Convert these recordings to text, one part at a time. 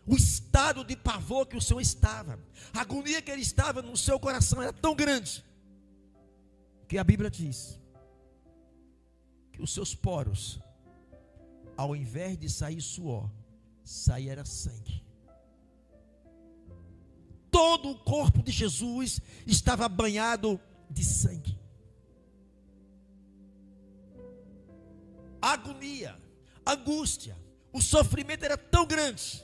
o estado de pavor que o Senhor estava, a agonia que ele estava no seu coração era tão grande, que a Bíblia diz que os seus poros, ao invés de sair suor, saía sangue. Todo o corpo de Jesus estava banhado de sangue. A agonia, a angústia, o sofrimento era tão grande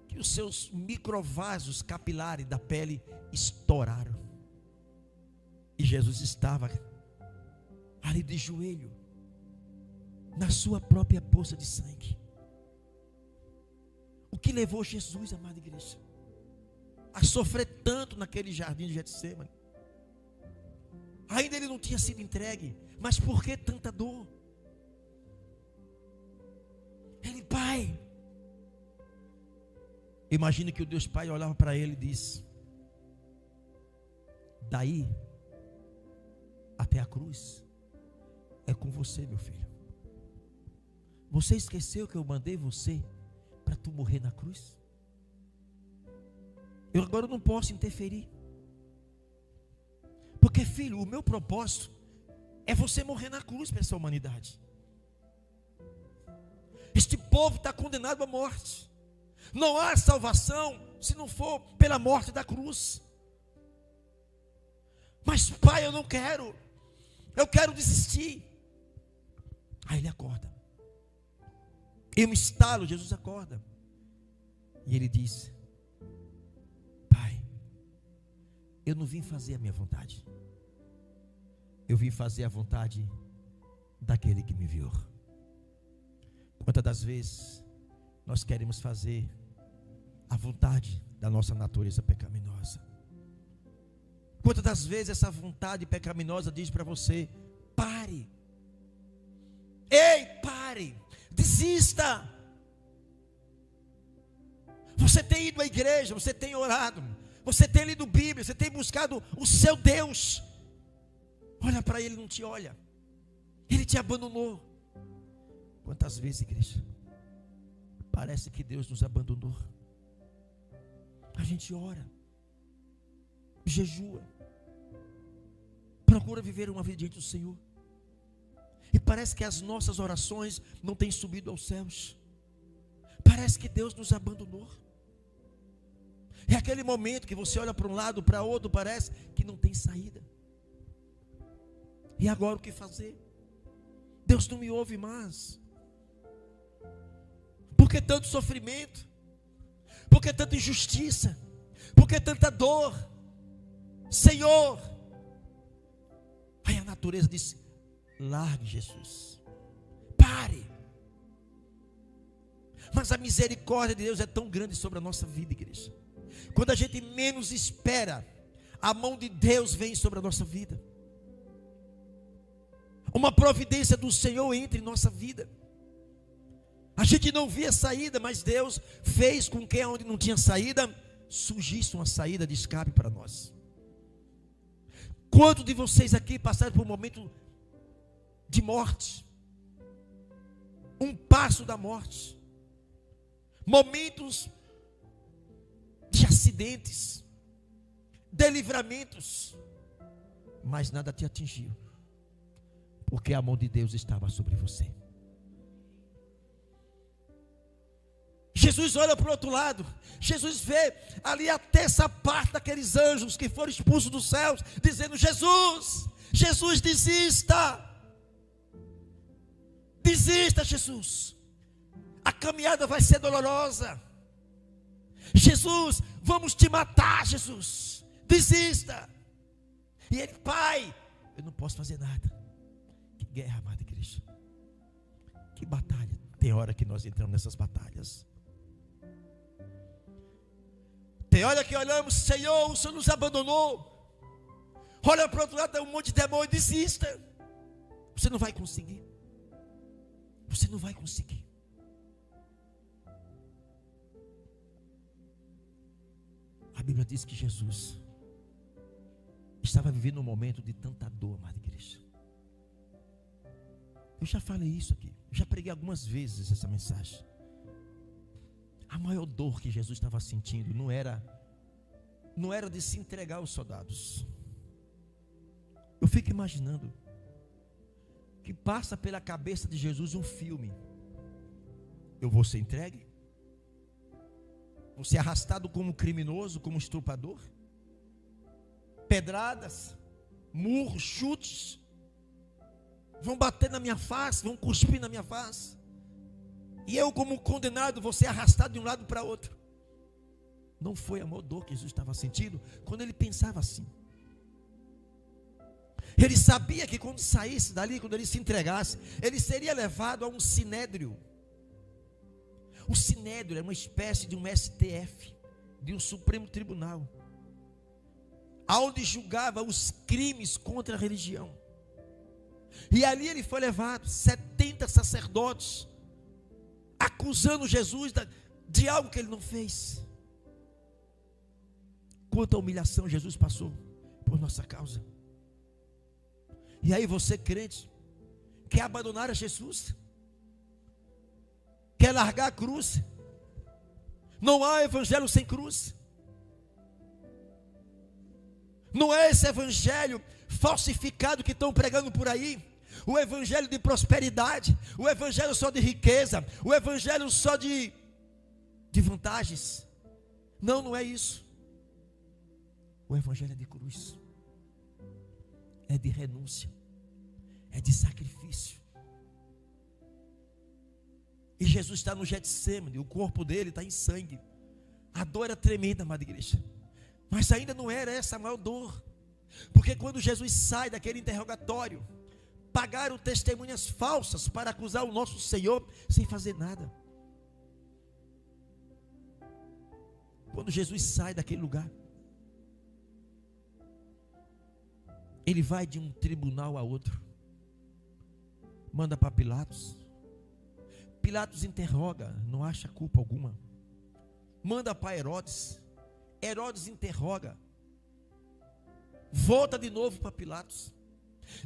que os seus microvasos capilares da pele estouraram. E Jesus estava ali de joelho, na sua própria poça de sangue. O que levou Jesus, amada igreja, a sofrer tanto naquele jardim de Getsêmani? Ainda ele não tinha sido entregue, mas por que tanta dor? Ele, Pai, imagine que o Deus Pai olhava para ele e disse: daí até a cruz é com você, meu filho. Você esqueceu que eu mandei você para tu morrer na cruz? Eu agora não posso interferir, porque, filho, o meu propósito é você morrer na cruz para essa humanidade. Este povo está condenado à morte. Não há salvação se não for pela morte da cruz. Mas, Pai, eu não quero. Eu quero desistir. Aí ele acorda. Eu me estalo, Jesus acorda. E ele diz: Pai, eu não vim fazer a minha vontade. Eu vim fazer a vontade daquele que me enviou. Quantas das vezes nós queremos fazer a vontade da nossa natureza pecaminosa? Quantas das vezes essa vontade pecaminosa diz para você: pare, ei, pare, desista. Você tem ido à igreja, você tem orado, você tem lido Bíblia, você tem buscado o seu Deus. Olha para ele, não te olha. Ele te abandonou. Quantas vezes, igreja, parece que Deus nos abandonou? A gente ora, jejua, procura viver uma vida diante do Senhor, e parece que as nossas orações não têm subido aos céus. Parece que Deus nos abandonou. É aquele momento que você olha para um lado, para outro, parece que não tem saída. E agora o que fazer? Deus não me ouve mais. Por que tanto sofrimento? Por que tanta injustiça? Por que tanta dor? Senhor. Aí a natureza disse: largue Jesus, pare. Mas a misericórdia de Deus é tão grande sobre a nossa vida, igreja. Quando a gente menos espera, a mão de Deus vem sobre a nossa vida. Uma providência do Senhor entra em nossa vida. A gente não via saída, mas Deus fez com que onde não tinha saída, surgisse uma saída de escape para nós. Quantos de vocês aqui passaram por um momento de morte? Um passo da morte. Momentos de acidentes, de livramentos, mas nada te atingiu, porque a mão de Deus estava sobre você. Jesus olha para o outro lado, Jesus vê ali a terça parte daqueles anjos que foram expulsos dos céus, dizendo: Jesus, Jesus, desista, desista, Jesus, a caminhada vai ser dolorosa, Jesus, vamos te matar, Jesus, desista. E ele: Pai, eu não posso fazer nada. Que guerra, amada igreja, que batalha. Tem hora que nós entramos nessas batalhas. Tem hora que olhamos: Senhor, o Senhor nos abandonou. Olha para o outro lado, tem um monte de demônio. Desista. Você não vai conseguir. Você não vai conseguir. A Bíblia diz que Jesus estava vivendo um momento de tanta dor, amada igreja. Eu já falei isso aqui, eu já preguei algumas vezes essa mensagem. A maior dor que Jesus estava sentindo não era de se entregar aos soldados. Eu fico imaginando que passa pela cabeça de Jesus um filme. Eu vou ser entregue? Vou ser arrastado como criminoso, como estuprador? Pedradas, murros, chutes, vão bater na minha face, vão cuspir na minha face, e eu, como condenado, vou ser arrastado de um lado para outro. Não foi a maior dor que Jesus estava sentindo quando ele pensava assim. Ele sabia que quando saísse dali, quando ele se entregasse, ele seria levado a um sinédrio. O sinédrio é uma espécie de um STF, de um Supremo Tribunal, aonde julgava os crimes contra a religião. E ali ele foi levado, 70 sacerdotes, acusando Jesus de algo que ele não fez. Quanta humilhação Jesus passou por nossa causa. E aí você, crente, quer abandonar a Jesus? Quer largar a cruz? Não há evangelho sem cruz. Não é esse evangelho falsificado que estão pregando por aí, o evangelho de prosperidade, o evangelho só de riqueza, o evangelho só de vantagens. Não, não é isso. O evangelho é de cruz, é de renúncia, é de sacrifício. E Jesus está no Getsêmani, o corpo dele está em sangue. A dor era tremenda, amada igreja, mas ainda não era essa a maior dor, porque quando Jesus sai daquele interrogatório, pagaram testemunhas falsas para acusar o nosso Senhor sem fazer nada. Quando Jesus sai daquele lugar, ele vai de um tribunal a outro, manda para Pilatos. Pilatos interroga, não acha culpa alguma. Manda para Herodes. Herodes interroga. Volta de novo para Pilatos.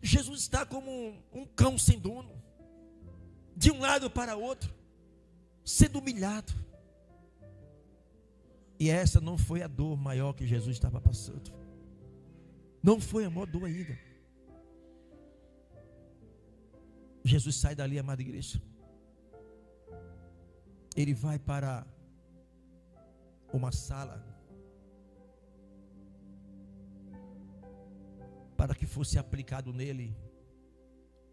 Jesus está como um cão sem dono, de um lado para outro, sendo humilhado. E essa não foi a dor maior que Jesus estava passando. Não foi a maior dor ainda. Jesus sai dali, amada igreja. Ele vai para uma sala para que fosse aplicado nele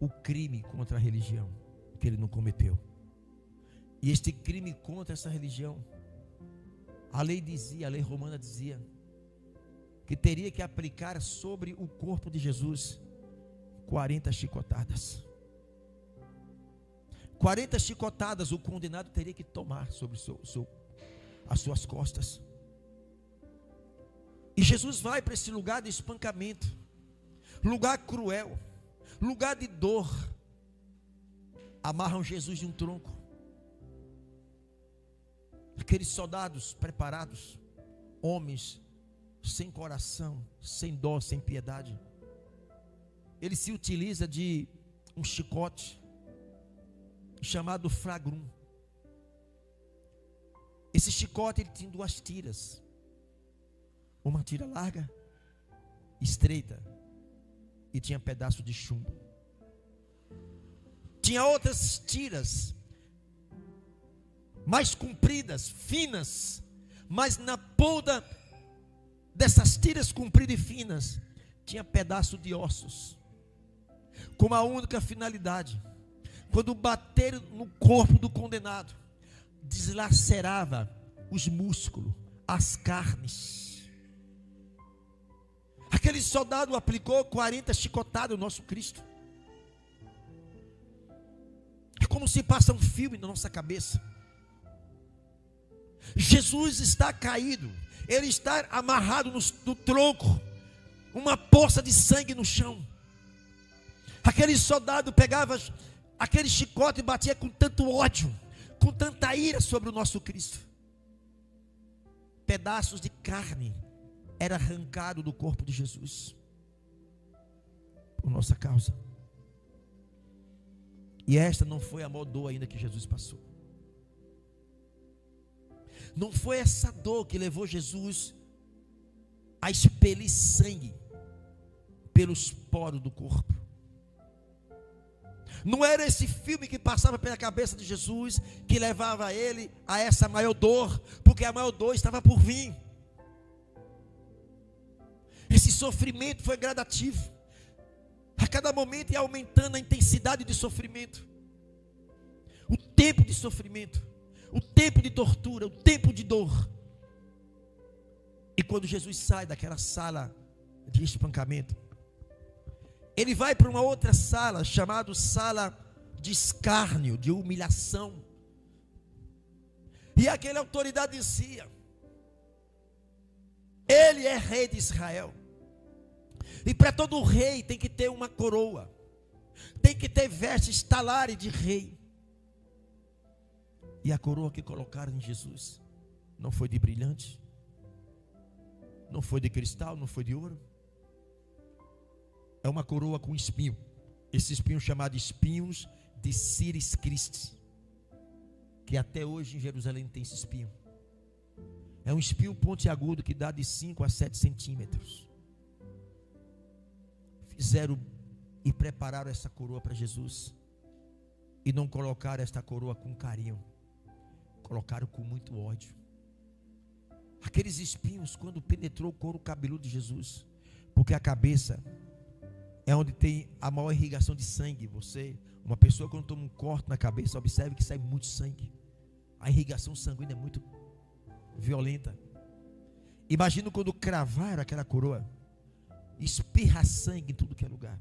o crime contra a religião que ele não cometeu. E este crime contra essa religião, a lei romana dizia que teria que aplicar sobre o corpo de Jesus 40 chicotadas. 40 chicotadas o condenado teria que tomar sobre as suas costas. E Jesus vai para esse lugar de espancamento, lugar cruel, lugar de dor. Amarram Jesus de um tronco. Aqueles soldados preparados, homens sem coração, sem dó, sem piedade. Ele se utiliza de um chicote chamado flagrum. Esse chicote ele tinha duas tiras, uma tira larga, estreita, e tinha pedaço de chumbo. Tinha outras tiras mais compridas, finas, mas na ponta dessas tiras compridas e finas tinha pedaço de ossos, com uma única finalidade: quando bater no corpo do condenado, deslacerava os músculos, as carnes. Aquele soldado aplicou 40 chicotadas no nosso Cristo. É como se passa um filme na nossa cabeça. Jesus está caído, ele está amarrado no tronco, uma poça de sangue no chão. Aquele soldado pegava aquele chicote e batia com tanto ódio, com tanta ira sobre o nosso Cristo. Pedaços de carne era arrancado do corpo de Jesus por nossa causa. E esta não foi a maior dor ainda que Jesus passou. Não foi essa dor que levou Jesus a expelir sangue pelos poros do corpo. Não era esse filme que passava pela cabeça de Jesus que levava ele a essa maior dor, porque a maior dor estava por vir. Esse sofrimento foi gradativo. A cada momento ia aumentando a intensidade de sofrimento. O tempo de sofrimento, o tempo de tortura, o tempo de dor. E quando Jesus sai daquela sala de espancamento, ele vai para uma outra sala, chamada sala de escárnio, de humilhação. E aquela autoridade dizia: ele é rei de Israel. E para todo rei tem que ter uma coroa, tem que ter vestes talares de rei. E a coroa que colocaram em Jesus não foi de brilhante, não foi de cristal, não foi de ouro. É uma coroa com espinho. Esse espinho chamado espinhos de Ciris Christi, que até hoje em Jerusalém tem esse espinho. É um espinho pontiagudo que dá de 5 a 7 centímetros. Fizeram e prepararam essa coroa para Jesus. E não colocaram esta coroa com carinho, colocaram com muito ódio. Aqueles espinhos, quando penetrou o couro cabeludo de Jesus, porque a cabeça é onde tem a maior irrigação de sangue. Uma pessoa quando toma um corte na cabeça, observe que sai muito sangue. A irrigação sanguínea é muito violenta. Imagina quando cravaram aquela coroa, espirra sangue em tudo que é lugar.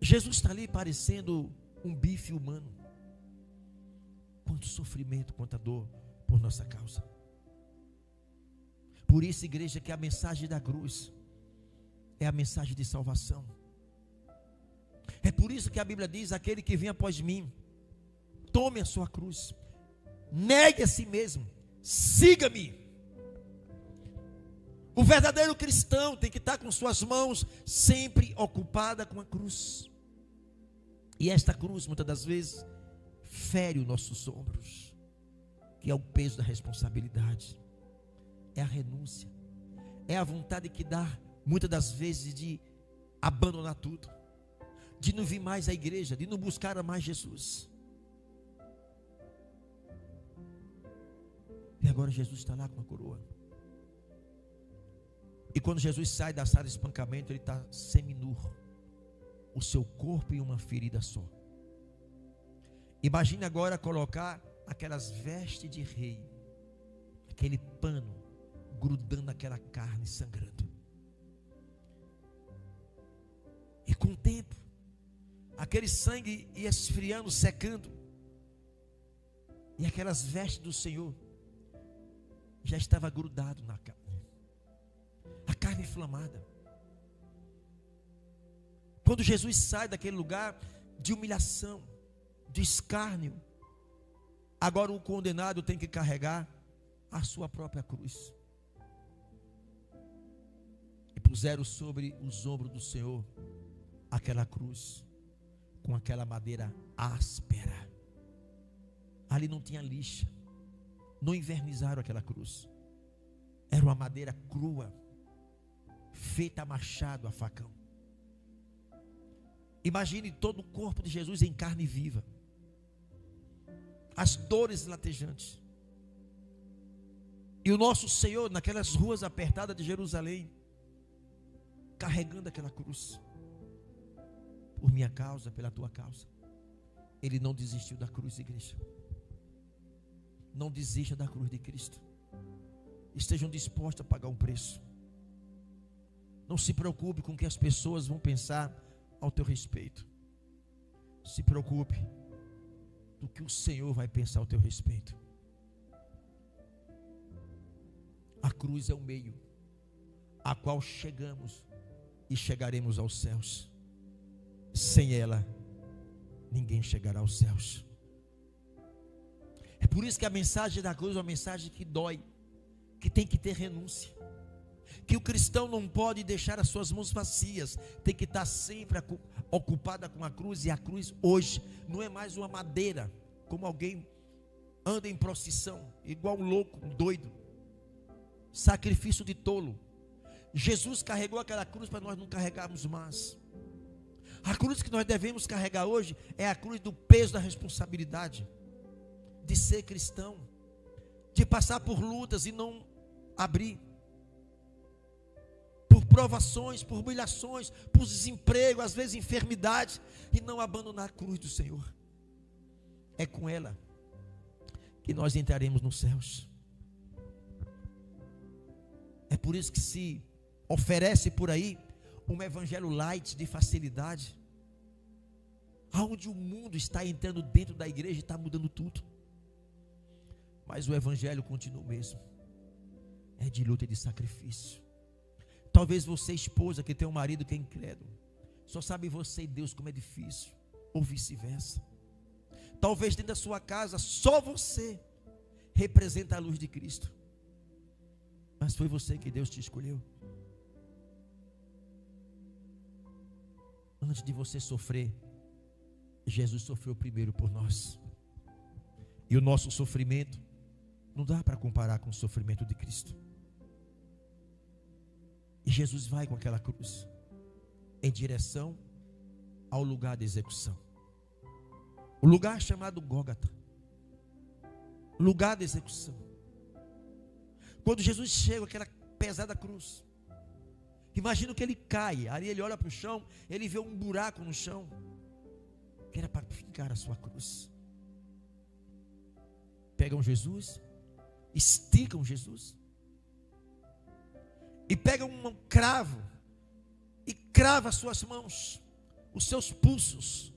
Jesus está ali parecendo um bife humano. Quanto sofrimento, quanta dor por nossa causa. Por isso, igreja, que a mensagem da cruz é a mensagem de salvação. É por isso que a Bíblia diz: aquele que vem após mim, tome a sua cruz, negue a si mesmo, siga-me. O verdadeiro cristão tem que estar com suas mãos sempre ocupada com a cruz. E esta cruz, muitas das vezes, fere os nossos ombros, que é o peso da responsabilidade, é a renúncia, é a vontade que dá, muitas das vezes, de abandonar tudo, de não vir mais à igreja, de não buscar mais Jesus. E agora Jesus está lá com a coroa. E quando Jesus sai da sala de espancamento, ele está seminu, o seu corpo em uma ferida só. Imagine agora colocar aquelas vestes de rei, aquele pano grudando naquela carne, sangrando. E com o tempo, aquele sangue ia esfriando, secando, e aquelas vestes do Senhor já estava grudado na carne, a carne inflamada. Quando Jesus sai daquele lugar de humilhação, de escárnio, agora o condenado tem que carregar a sua própria cruz. E puseram sobre os ombros do Senhor aquela cruz, com aquela madeira áspera. Ali não tinha lixa, não invernizaram aquela cruz. Era uma madeira crua, feita a machado, a facão. Imagine todo o corpo de Jesus em carne viva, as dores latejantes, e o nosso Senhor naquelas ruas apertadas de Jerusalém, carregando aquela cruz, por minha causa, pela tua causa. Ele não desistiu da cruz, igreja. Não desista da cruz de Cristo. Estejam dispostos a pagar um preço. Não se preocupe com o que as pessoas vão pensar ao teu respeito. Se preocupe do que o Senhor vai pensar ao teu respeito. A cruz é o meio a qual chegamos e chegaremos aos céus. Sem ela, ninguém chegará aos céus. É por isso que a mensagem da cruz é uma mensagem que dói, que tem que ter renúncia, que o cristão não pode deixar as suas mãos vazias, tem que estar sempre ocupada com a cruz. E a cruz hoje não é mais uma madeira, como alguém anda em procissão, igual um louco, um doido. Sacrifício de tolo. Jesus carregou aquela cruz para nós não carregarmos mais. A cruz que nós devemos carregar hoje é a cruz do peso da responsabilidade de ser cristão, de passar por lutas e não abrir, por provações, por humilhações, por desemprego, às vezes enfermidade, e não abandonar a cruz do Senhor. É com ela que nós entraremos nos céus. É por isso que se oferece por aí um evangelho light, de facilidade, aonde o mundo está entrando dentro da igreja e está mudando tudo. Mas o evangelho continua o mesmo. É de luta e de sacrifício. Talvez você, esposa, que tem um marido que é incrédulo, só sabe você e Deus como é difícil, ou vice-versa. Talvez dentro da sua casa, só você representa a luz de Cristo. Mas foi você que Deus te escolheu. Antes de você sofrer, Jesus sofreu primeiro por nós. E o nosso sofrimento não dá para comparar com o sofrimento de Cristo. E Jesus vai com aquela cruz em direção ao lugar de execução. O lugar chamado Gólgota. Lugar de execução. Quando Jesus chega com aquela pesada cruz, imagina que ele cai, aí ele olha para o chão, ele vê um buraco no chão, que era para fincar a sua cruz. Pegam Jesus, esticam Jesus, e pegam um cravo, e crava as suas mãos, os seus pulsos.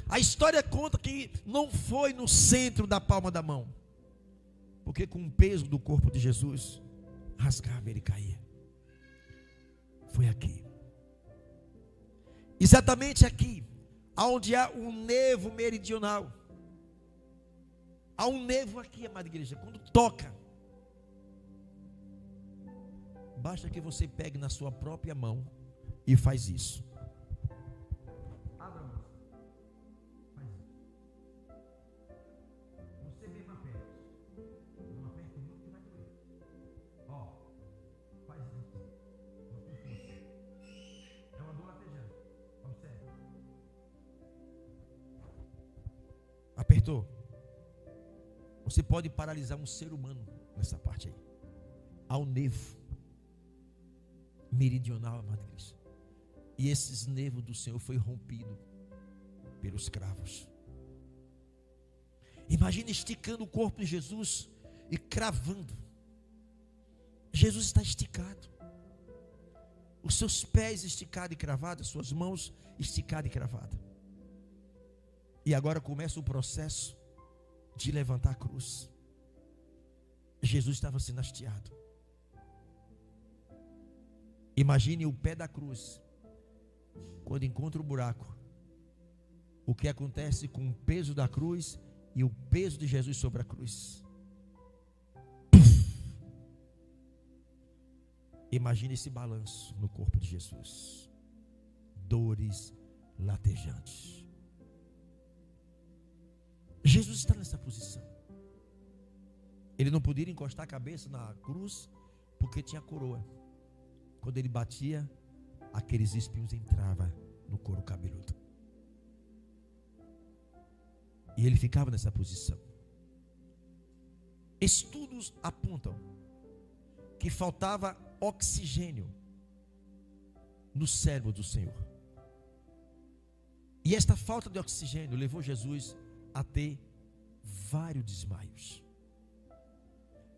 A história conta que não foi no centro da palma da mão, porque com o peso do corpo de Jesus, rasgava, ele caía. Foi aqui, exatamente aqui, onde há um nervo meridional. Há um nervo aqui, amada igreja, quando toca, basta que você pegue na sua própria mão e faz isso. Abra a mão. Faz isso. Você mesmo aperta. Não aperta muito que vai doer. Ó, faz isso. Não tem força. É uma dor latejante. Observe. Apertou. Você pode paralisar um ser humano nessa parte aí. Há um nervo meridional, amada igreja. E esses nervos do Senhor foi rompido pelos cravos. Imagina esticando o corpo de Jesus e cravando. Jesus está esticado. Os seus pés esticados e cravados, as suas mãos esticadas e cravadas. E agora começa o processo de levantar a cruz. Jesus estava sendo hasteado. Imagine o pé da cruz, quando encontra o buraco, o que acontece com o peso da cruz e o peso de Jesus sobre a cruz. Imagine esse balanço no corpo de Jesus. Dores latejantes. Jesus está nessa posição. Ele não podia encostar a cabeça na cruz, porque tinha coroa. Quando ele batia, aqueles espinhos entravam no couro cabeludo. E ele ficava nessa posição. Estudos apontam que faltava oxigênio no cérebro do Senhor. E esta falta de oxigênio levou Jesus a ter vários desmaios.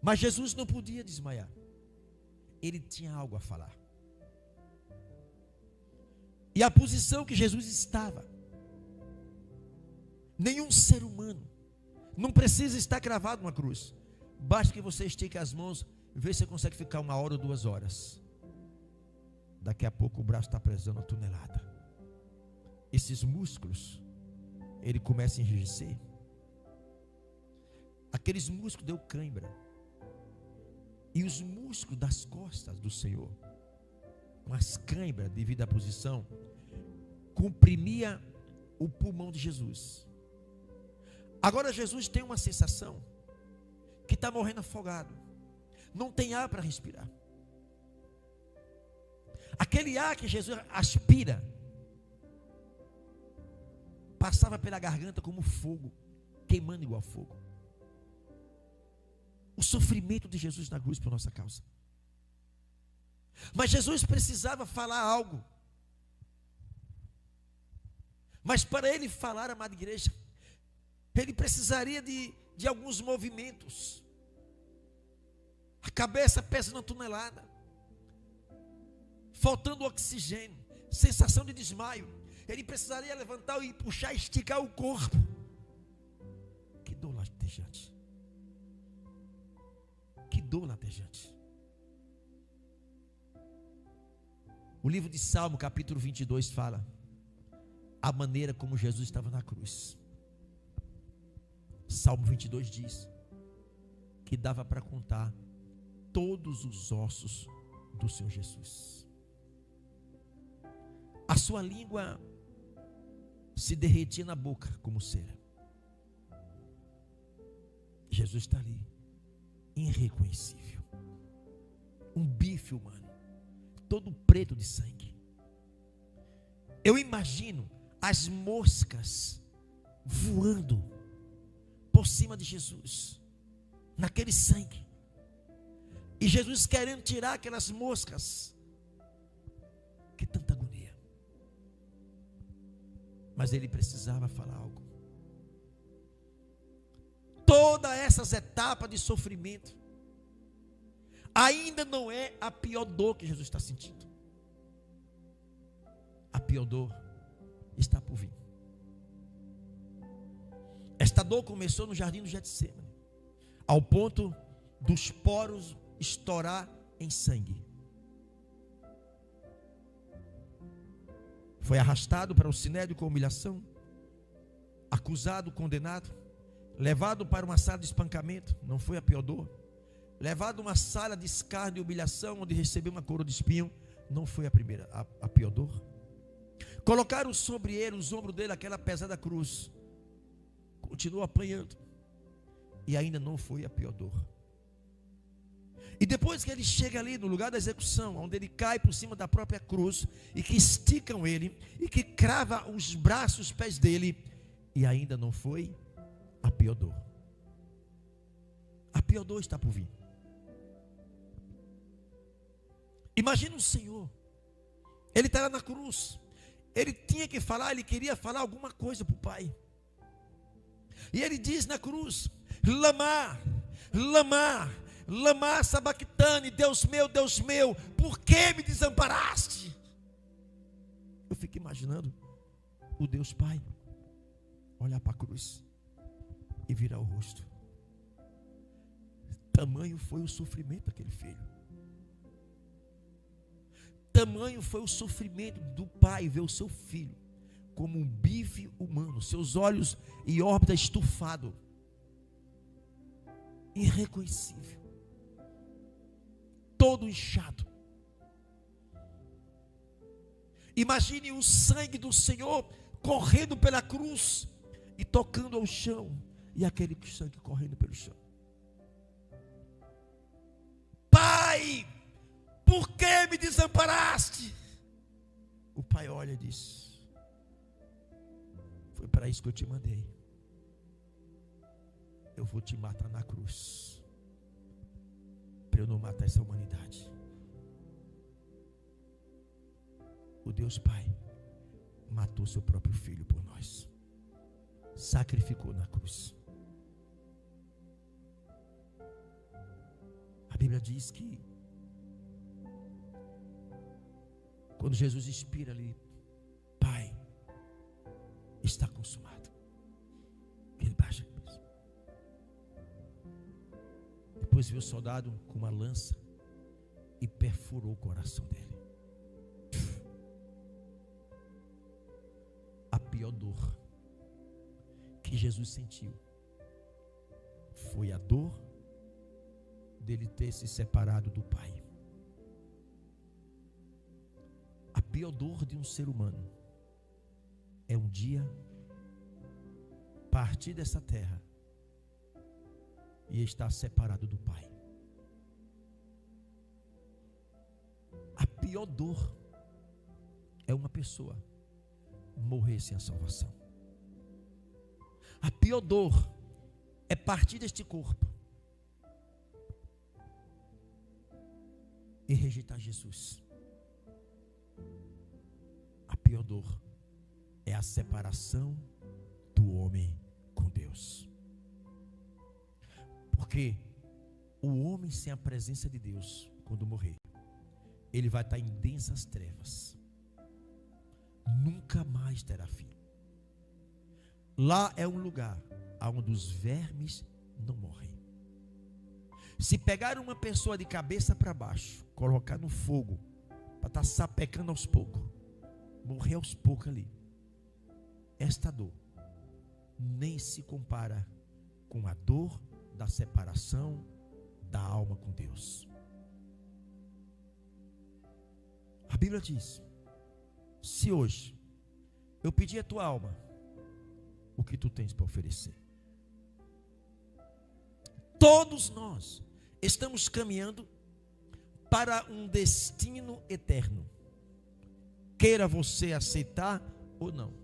Mas Jesus não podia desmaiar. Ele tinha algo a falar. E a posição que Jesus estava, nenhum ser humano não precisa estar cravado numa cruz. Basta que você estique as mãos, vê se você consegue ficar 1 hora ou 2 horas. Daqui a pouco o braço está pesando 1 tonelada. Esses músculos, ele começa a enrijecer. Aqueles músculos deu cãibra. E os músculos das costas do Senhor, com as cãibras devido à posição, comprimia o pulmão de Jesus. Agora Jesus tem uma sensação que está morrendo afogado. Não tem ar para respirar. Aquele ar que Jesus aspira passava pela garganta como fogo, queimando igual fogo. O sofrimento de Jesus na cruz por nossa causa. Mas Jesus precisava falar algo. Mas para ele falar, amada igreja, ele precisaria de alguns movimentos. A cabeça pesa uma tonelada, faltando oxigênio, sensação de desmaio. Ele precisaria levantar e puxar, esticar o corpo. Que dor latejante. Que dor latejante. O livro de Salmo, capítulo 22, fala a maneira como Jesus estava na cruz. Salmo 22 diz que dava para contar todos os ossos do Senhor Jesus. A sua língua se derretia na boca como cera. Jesus está ali, irreconhecível. Um bife humano, todo preto de sangue. Eu imagino as moscas voando por cima de Jesus, naquele sangue. E Jesus querendo tirar aquelas moscas. Que tanta agonia. Mas ele precisava falar algo. Todas essas etapas de sofrimento ainda não é a pior dor que Jesus está sentindo. A pior dor está por vir. Esta dor começou no jardim do Getsêmani, ao ponto dos poros estourar em sangue. Foi arrastado para o sinédrio com humilhação, acusado, condenado, levado para uma sala de espancamento, não foi a pior dor. Levado a uma sala de escárnio e humilhação, onde recebeu uma coroa de espinho, não foi a pior dor. Colocaram sobre ele, os ombros dele, aquela pesada cruz. Continuou apanhando. E ainda não foi a pior dor. E depois que ele chega ali no lugar da execução, onde ele cai por cima da própria cruz, e que esticam ele, e que crava os braços, os pés dele, e ainda não foi a pior dor. A pior dor está por vir. Imagina o Senhor, ele está lá na cruz, ele tinha que falar, ele queria falar alguma coisa para o Pai. E ele diz na cruz: Lama, Lama, Lama sabactane, Deus meu, por que me desamparaste? Eu fico imaginando o Deus Pai olhar para a cruz e virar o rosto. Tamanho foi o sofrimento daquele filho. Tamanho foi o sofrimento do pai ver o seu filho como um bife humano, seus olhos e órbita estufado, irreconhecível, todo inchado. Imagine o sangue do Senhor correndo pela cruz e tocando ao chão, e aquele sangue correndo pelo chão. Pai, por que me desamparaste? O pai olha e diz: foi para isso que eu te mandei. Eu vou te matar na cruz, para eu não matar essa humanidade. O Deus Pai matou seu próprio filho por nós, sacrificou na cruz. A Bíblia diz que quando Jesus expira ali, Pai, está consumado, ele baixa a cabeça. Depois veio o soldado com uma lança e perfurou o coração dele. A pior dor que Jesus sentiu foi a dor dele ter se separado do Pai. A pior dor de um ser humano é um dia partir dessa terra e estar separado do Pai. A pior dor é uma pessoa morrer sem a salvação. A pior dor é partir deste corpo e rejeitar Jesus. A pior dor é a separação do homem com Deus. Porque o homem sem a presença de Deus, quando morrer, ele vai estar em densas trevas. Nunca mais terá fim. Lá é um lugar onde os vermes não morrem. Se pegar uma pessoa de cabeça para baixo, colocar no fogo, para estar sapecando aos poucos, morrer aos poucos ali, esta dor nem se compara com a dor da separação da alma com Deus. A Bíblia diz: se hoje eu pedir a tua alma, o que tu tens para oferecer? Todos nós estamos caminhando para um destino eterno, queira você aceitar ou não.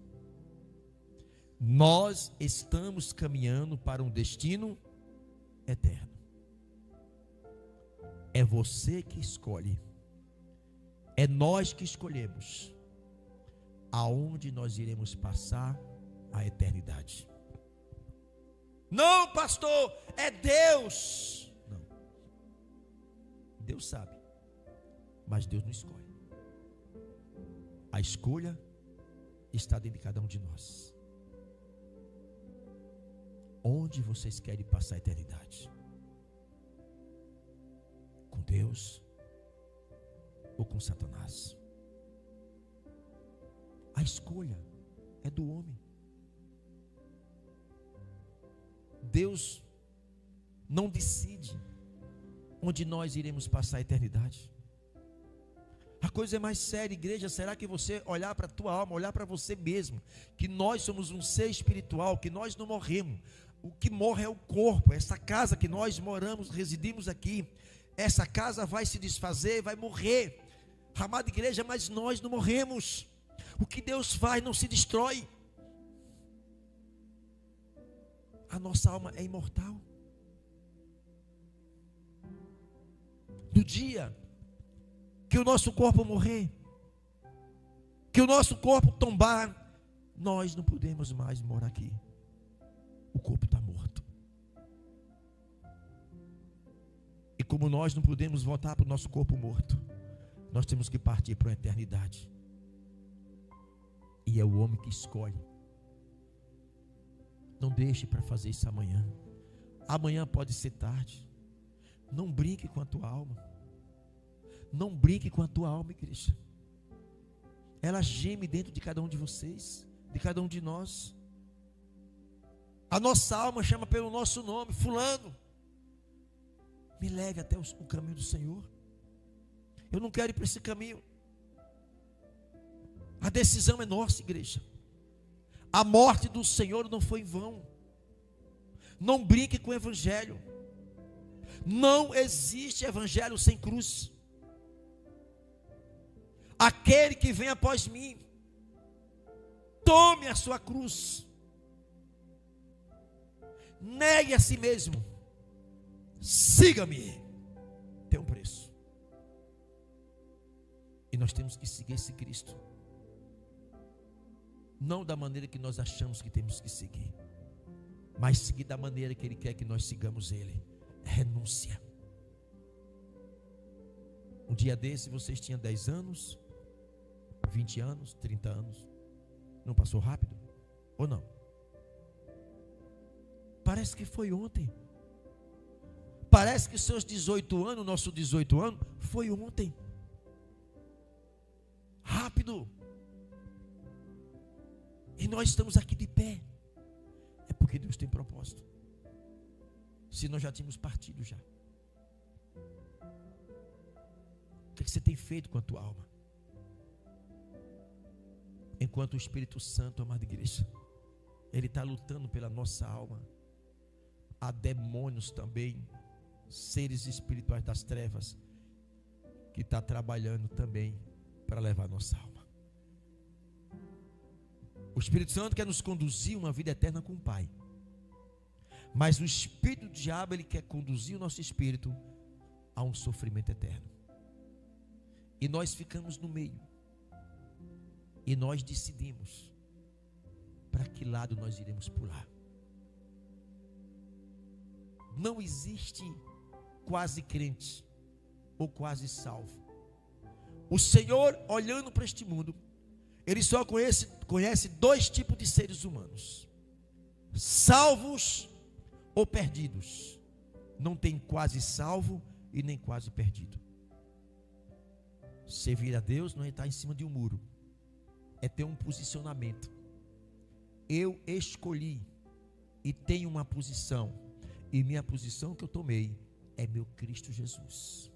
Nós estamos caminhando para um destino eterno. É você que escolhe. É nós que escolhemos aonde nós iremos passar a eternidade. Não, pastor, é Deus. Não. Deus sabe, mas Deus não escolhe. A escolha está dentro de cada um de nós. Onde vocês querem passar a eternidade? Com Deus ou com Satanás? A escolha é do homem. Deus não decide onde nós iremos passar a eternidade. A coisa é mais séria, igreja. Será que você olhar para a tua alma, olhar para você mesmo, que nós somos um ser espiritual, que nós não morremos. O que morre é o corpo. Essa casa que nós moramos, residimos aqui, essa casa vai se desfazer, vai morrer. Amada igreja, mas nós não morremos. O que Deus faz não se destrói. A nossa alma é imortal. No dia que o nosso corpo morrer, que o nosso corpo tombar, nós não podemos mais morar aqui. O corpo está morto. E como nós não podemos voltar para o nosso corpo morto, nós temos que partir para a eternidade. E é o homem que escolhe. Não deixe para fazer isso amanhã. Amanhã pode ser tarde. Não brinque com a tua alma. Não brinque com a tua alma, igreja. Ela geme dentro de cada um de vocês, de cada um de nós. A nossa alma chama pelo nosso nome: fulano, me leve até o caminho do Senhor. Eu não quero ir para esse caminho. A decisão é nossa, igreja. A morte do Senhor não foi em vão. Não brinque com o evangelho. Não existe evangelho sem cruz. Aquele que vem após mim, tome a sua cruz, negue a si mesmo, siga-me. Tem um preço. E nós temos que seguir esse Cristo. Não da maneira que nós achamos que temos que seguir, mas seguir da maneira que Ele quer que nós sigamos Ele. Renúncia. Um dia desse vocês tinham 10 anos, 20 anos, 30 anos. Não passou rápido? Ou não? Parece que foi ontem. Parece que seus 18 anos, nosso 18 anos, foi ontem. Rápido. E nós estamos aqui de pé. É porque Deus tem propósito. Se nós já tínhamos partido já. O que você tem feito com a tua alma? Enquanto o Espírito Santo, amada igreja, Ele está lutando pela nossa alma. Há demônios também, seres espirituais das trevas, que está trabalhando também para levar a nossa alma. O Espírito Santo quer nos conduzir uma vida eterna com o Pai. Mas o espírito do diabo, ele quer conduzir o nosso espírito a um sofrimento eterno. E nós ficamos no meio. E nós decidimos para que lado nós iremos pular. Não existe quase crente ou quase salvo. O Senhor, olhando para este mundo, Ele só conhece dois tipos de seres humanos: salvos ou perdidos. Não tem quase salvo e nem quase perdido. Servir a Deus não é estar em cima de um muro, é ter um posicionamento. Eu escolhi e tenho uma posição, e minha posição que eu tomei é meu Cristo Jesus.